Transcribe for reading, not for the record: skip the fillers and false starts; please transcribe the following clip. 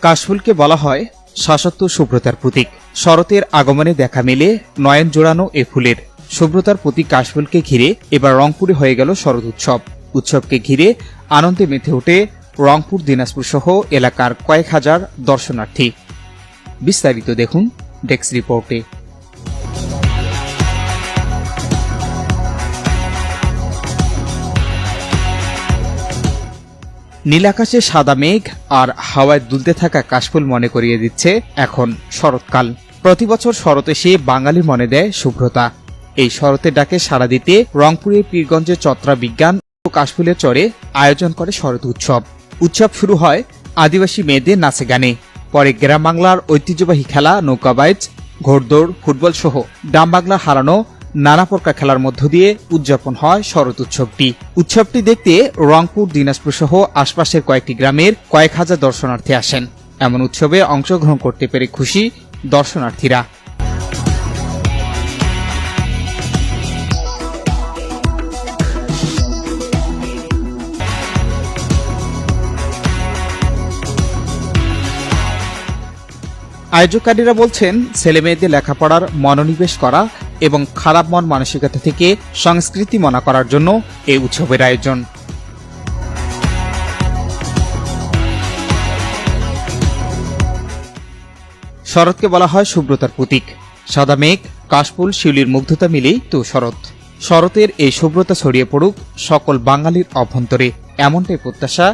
কাশফুলকে বলা হয় শাশ্বত শুভ্রতার প্রতীক। শরতের আগমনে দেখা মেলে নয়ন জোড়ানো এ ফুলের। শুভ্রতার প্রতীক কাশফুলকে ঘিরে এবার রংপুরে হয়ে গেল শরৎ উৎসব। উৎসবকে ঘিরে আনন্দে মেতে ওঠে রংপুর, দিনাজপুর সহ এলাকার কয়েক হাজার দর্শনার্থী। বিস্তারিত দেখুন ডেস্ক রিপোর্টে। নীলাকাশে সাদা মেঘ আর হাওয়ায় দুলতে থাকা কাশফুল মনে করিয়ে দিচ্ছে এখন শরৎকাল। প্রতিবছর শরৎ এসে বাঙালির মনে দেয় শুভ্রতা। এই শরতের ডাকে সাড়া দিতে রংপুরের পীরগঞ্জের চত্রা বিজ্ঞান ও কাশফুলের চরে আয়োজন করে শরৎ উৎসব। উৎসব শুরু হয় আদিবাসী মেয়েদের নাচে গানে, পরে গ্রাম বাংলার ঐতিহ্যবাহী খেলা নৌকাবাইজ, ঘোড়দৌড়, ফুটবল সহ গ্রাম বাংলা হারানো নানা প্রকার খেলার মধ্য দিয়ে উদযাপন হয় শরৎ উৎসবটি। উৎসবটি দেখতে রংপুর, দিনাজপুর সহ আশপাশের কয়েকটি গ্রামের কয়েক হাজার দর্শনার্থী আসেন। এমন উৎসবে অংশগ্রহণ করতে পেরে খুশি দর্শনার্থীরা। আয়োজককারীরা বলছেন, ছেলেমেয়েদের লেখাপড়ার মনোনিবেশ করা এবং খারাপ মন মানসিকতা থেকে সংস্কৃতি মনা করার জন্য এই উৎসবের আয়োজন। শরৎকে বলা হয় শুভ্রতার প্রতীক। সাদা মেঘ, কাশফুল, শিউলির মুগ্ধতা মিলেই তো শরৎ। শরতের এই শুভ্রতা ছড়িয়ে পড়ুক সকল বাঙালির অভ্যন্তরে, এমনটাই প্রত্যাশা